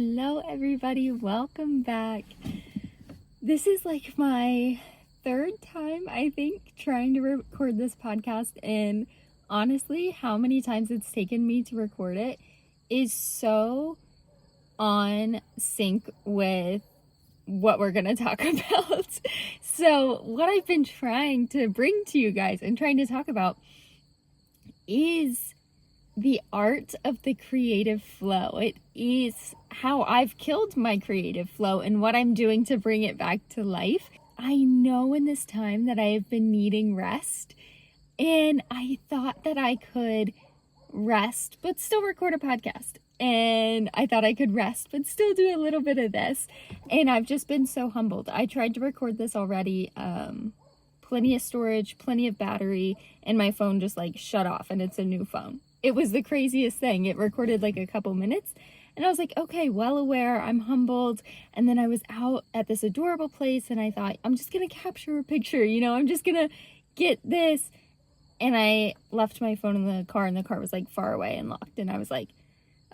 Hello everybody, welcome back. This is like my third time, I think, trying to record this podcast, and honestly, how many times it's taken me to record it is so on sync with what we're going to talk about. So what I've been trying to bring to you guys and trying to talk about is the art of the creative flow. It is how I've killed my creative flow and what I'm doing to bring it back to life. I know in this time that I have been needing rest, and I thought that I could rest but still record a podcast. And I thought I could rest but still do a little bit of this. And I've just been so humbled. I tried to record this already. Plenty of storage, plenty of battery, and my phone just like shut off, and it's a new phone. It was the craziest thing. It recorded like a couple minutes, and I was like, okay, well aware, I'm humbled. And then I was out at this adorable place, and I thought, I'm just gonna capture a picture, I'm just gonna get this. And I left my phone in the car, and the car was like far away and locked, and I was like,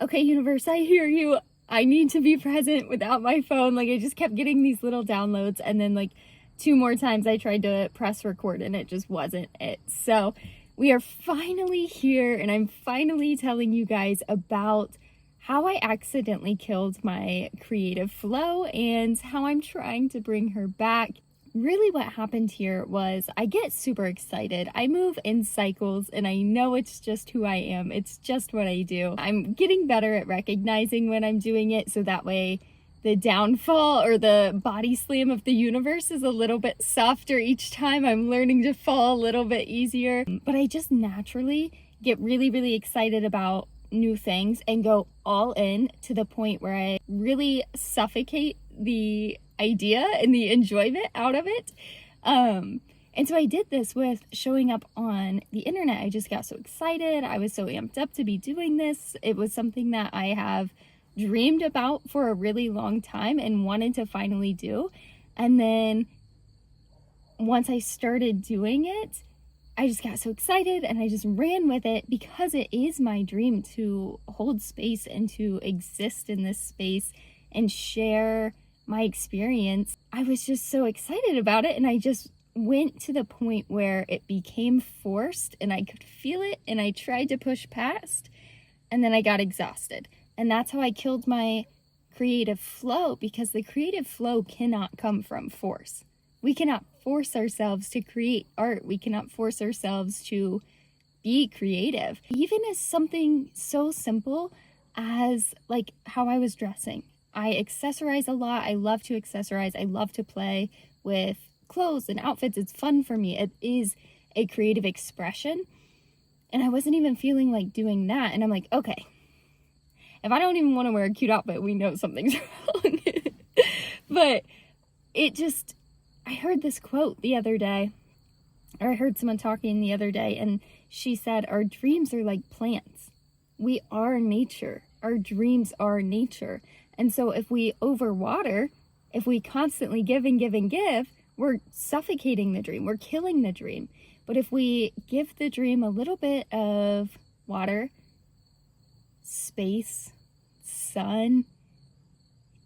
okay, universe, I hear you. I need to be present without my phone. Like, I just kept getting these little downloads, and then like 2 more times I tried to press record and it just wasn't it. So we are finally here, and I'm finally telling you guys about how I accidentally killed my creative flow and how I'm trying to bring her back. Really what happened here was I get super excited. I move in cycles, and I know it's just who I am. It's just what I do. I'm getting better at recognizing when I'm doing it, so that way the downfall or the body slam of the universe is a little bit softer each time. I'm learning to fall a little bit easier. But I just naturally get really, really excited about new things and go all in to the point where I really suffocate the idea and the enjoyment out of it. And so I did this with showing up on the internet. I just got so excited. I was so amped up to be doing this. It was something that I have dreamed about for a really long time and wanted to finally do. And then once I started doing it, I just got so excited and I just ran with it because it is my dream to hold space and to exist in this space and share my experience. I was just so excited about it, and I just went to the point where it became forced and I could feel it, and I tried to push past, and then I got exhausted. And that's how I killed my creative flow, because the creative flow cannot come from force. We cannot force ourselves to create art. We cannot force ourselves to be creative. Even as something so simple as like how I was dressing. I accessorize a lot. I love to accessorize. I love to play with clothes and outfits. It's fun for me. It is a creative expression. And I wasn't even feeling like doing that. And I'm like, okay, if I don't even want to wear a cute outfit, we know something's wrong. But I heard this quote the other day, or I heard someone talking the other day, and she said, our dreams are like plants. We are nature. Our dreams are nature. And so if we overwater, if we constantly give and give and give, we're suffocating the dream. We're killing the dream. But if we give the dream a little bit of water, space, sun,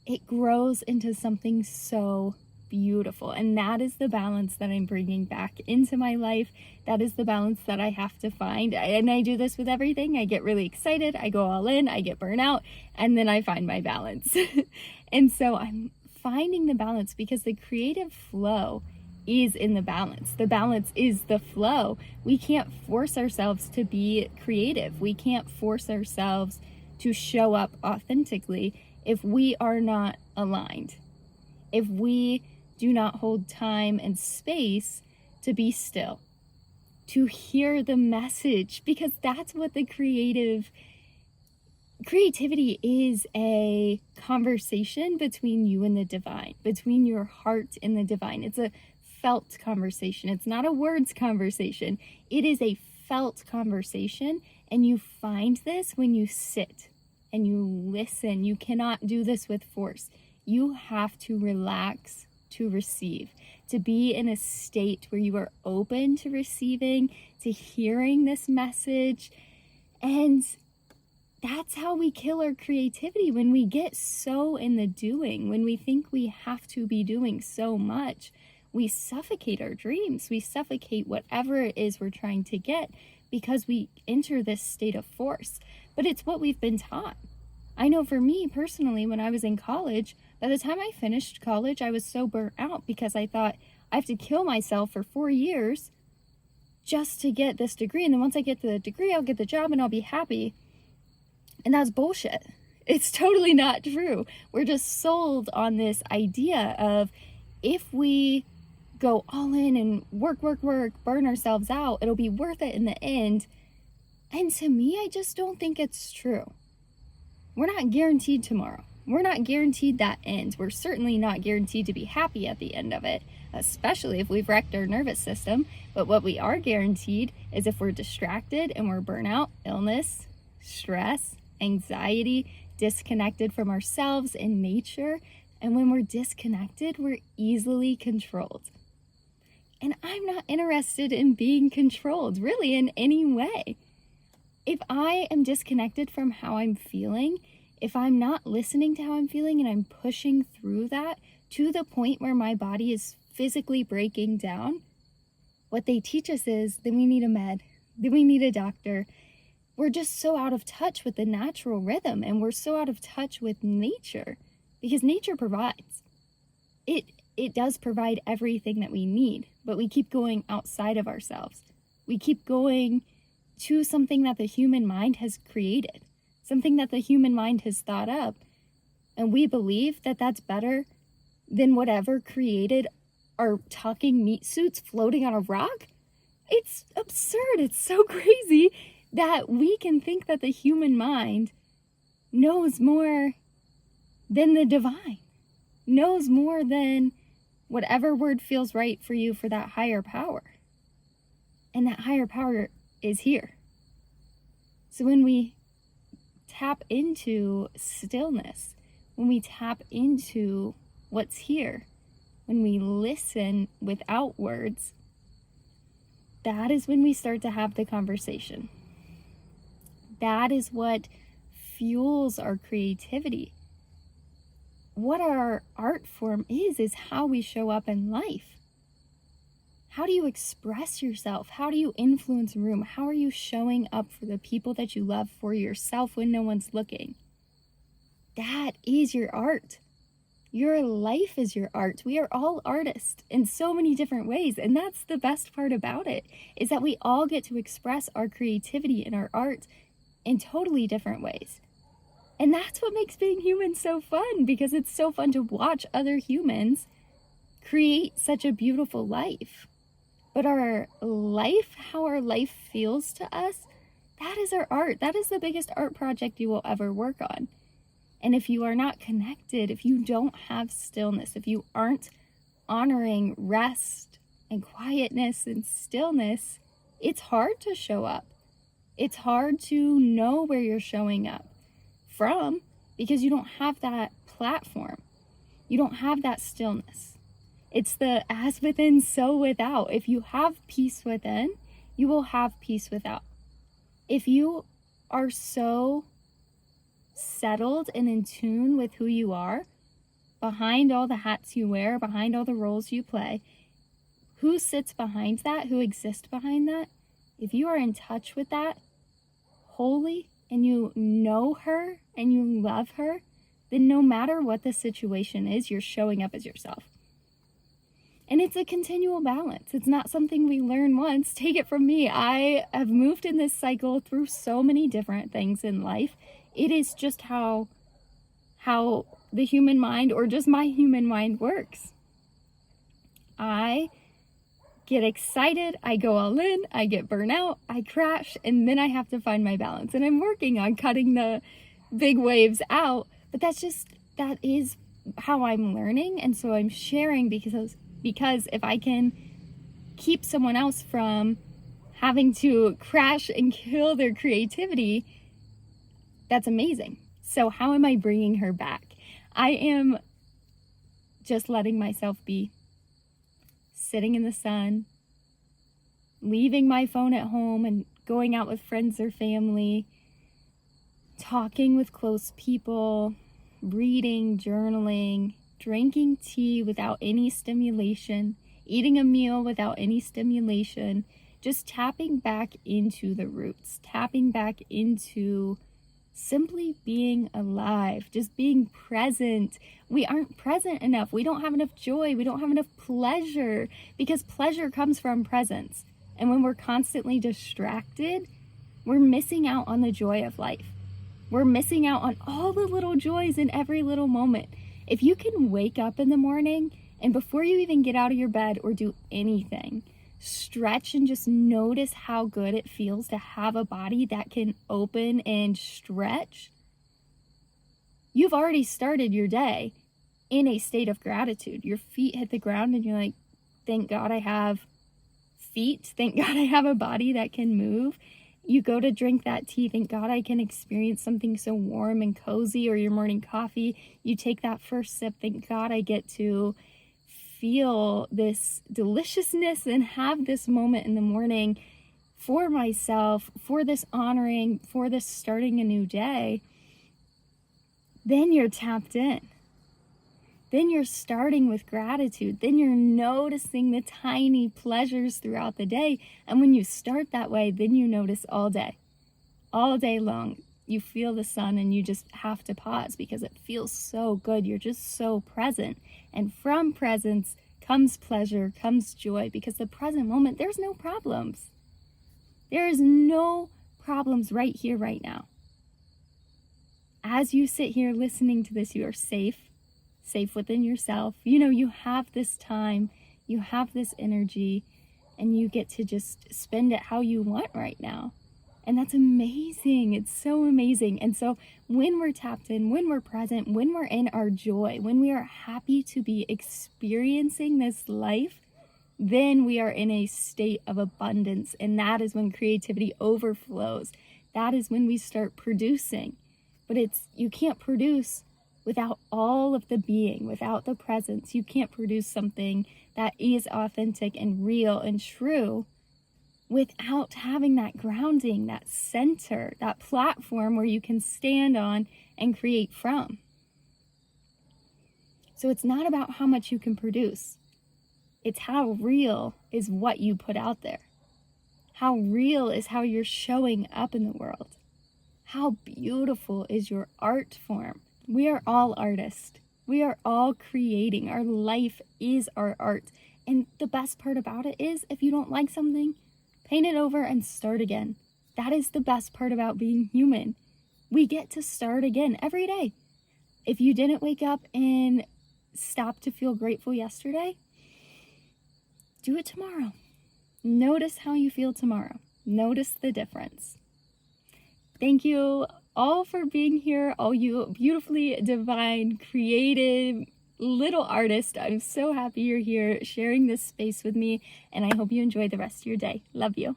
it grows into something so beautiful. And that is the balance that I'm bringing back into my life. That is the balance that I have to find. And I do this with everything. I get really excited, I go all in, I get burnt out, and then I find my balance. And so I'm finding the balance, because the creative flow is in the balance. The balance is the flow. We can't force ourselves to be creative. We can't force ourselves to show up authentically if we are not aligned. If we do not hold time and space to be still, to hear the message, because that's what the creativity is, a conversation between you and the divine, between your heart and the divine. It's a felt conversation. It's not a words conversation. It is a felt conversation, and you find this when you sit and you listen. You cannot do this with force. You have to relax to receive, to be in a state where you are open to receiving, to hearing this message. And That's how we kill our creativity, when we get so in the doing, when we think we have to be doing so much. We suffocate our dreams. We suffocate whatever it is we're trying to get because we enter this state of force. But it's what we've been taught. I know for me personally, when I was in college, by the time I finished college, I was so burnt out because I thought I have to kill myself for 4 years just to get this degree. And then once I get the degree, I'll get the job and I'll be happy. And that's bullshit. It's totally not true. We're just sold on this idea of if we go all in and work, burn ourselves out, it'll be worth it in the end. And to me, I just don't think it's true. We're not guaranteed tomorrow. We're not guaranteed that end. We're certainly not guaranteed to be happy at the end of it, especially if we've wrecked our nervous system. But what we are guaranteed is if we're distracted and we're burnout, illness, stress, anxiety, disconnected from ourselves and nature. And when we're disconnected, we're easily controlled. And I'm not interested in being controlled, really, in any way. If I am disconnected from how I'm feeling, if I'm not listening to how I'm feeling and I'm pushing through that to the point where my body is physically breaking down, what they teach us is then we need a med, then we need a doctor. We're just so out of touch with the natural rhythm, and we're so out of touch with nature because nature provides. It does provide everything that we need, but we keep going outside of ourselves. We keep going to something that the human mind has created, something that the human mind has thought up, and we believe that that's better than whatever created our talking meat suits floating on a rock. It's absurd. It's so crazy that we can think that the human mind knows more than the divine, knows more than whatever word feels right for you for that higher power. And that higher power is here. So when we tap into stillness, when we tap into what's here, when we listen without words, that is when we start to have the conversation. That is what fuels our creativity. What our art form is how we show up in life. How do you express yourself? How do you influence a room? How are you showing up for the people that you love, for yourself when no one's looking? That is your art. Your life is your art. We are all artists in so many different ways. And that's the best part about it, is that we all get to express our creativity and our art in totally different ways. And that's what makes being human so fun, because it's so fun to watch other humans create such a beautiful life. But our life, how our life feels to us, that is our art. That is the biggest art project you will ever work on. And if you are not connected, if you don't have stillness, if you aren't honoring rest and quietness and stillness, it's hard to show up. It's hard to know where you're showing up from because you don't have that platform. You don't have that stillness. It's the as within, so without. If you have peace within, you will have peace without. If you are so settled and in tune with who you are, behind all the hats you wear, behind all the roles you play, who sits behind that, who exists behind that, if you are in touch with that wholly and you know her and you love her, then no matter what the situation is, you're showing up as yourself. And it's a continual balance. It's not something we learn once. Take it from me. I have moved in this cycle through so many different things in life. It is just how the human mind, or just my human mind, works. I get excited, I go all in, I get burnt out, I crash, and then I have to find my balance. And I'm working on cutting the big waves out, but that is how I'm learning. And so I'm sharing because if I can keep someone else from having to crash and kill their creativity, that's amazing. So how am I bringing her back? I am just letting myself be. Sitting in the sun, leaving my phone at home and going out with friends or family, talking with close people, reading, journaling, drinking tea without any stimulation, eating a meal without any stimulation, just tapping back into the roots, tapping back into simply being alive, just being present. We aren't present enough. We don't have enough joy. We don't have enough pleasure, because pleasure comes from presence. And when we're constantly distracted, we're missing out on the joy of life. We're missing out on all the little joys in every little moment. If you can wake up in the morning and before you even get out of your bed or do anything, stretch and just notice how good it feels to have a body that can open and stretch, you've already started your day in a state of gratitude. Your feet hit the ground and you're like, thank God I have feet. Thank God I have a body that can move. You go to drink that tea, thank God I can experience something so warm and cozy, or your morning coffee. You take that first sip, thank God I get to feel this deliciousness and have this moment in the morning for myself, for this honoring, for this starting a new day. Then you're tapped in. Then you're starting with gratitude. Then you're noticing the tiny pleasures throughout the day. And when you start that way, then you notice all day long. You feel the sun and you just have to pause because it feels so good. You're just so present. And from presence comes pleasure, comes joy, because the present moment, there's no problems. There is no problems right here, right now. As you sit here listening to this, you are safe within yourself. You have this time, you have this energy, and you get to just spend it how you want right now. And that's amazing. It's so amazing. And so when we're tapped in, when we're present, when we're in our joy, when we are happy to be experiencing this life, then we are in a state of abundance. And that is when creativity overflows. That is when we start producing. But you can't produce without all of the being, without the presence. You can't produce something that is authentic and real and true without having that grounding, that center, that platform where you can stand on and create from. So it's not about how much you can produce. It's how real is what you put out there. How real is how you're showing up in the world. How beautiful is your art form. We are all artists. We are all creating. Our life is our art. And the best part about it is, if you don't like something, paint it over and start again. That is the best part about being human. We get to start again every day. If you didn't wake up and stop to feel grateful yesterday, do it tomorrow. Notice how you feel tomorrow. Notice the difference. Thank you all for being here, all you beautifully divine, creative little artists. I'm so happy you're here sharing this space with me, and I hope you enjoy the rest of your day. Love you.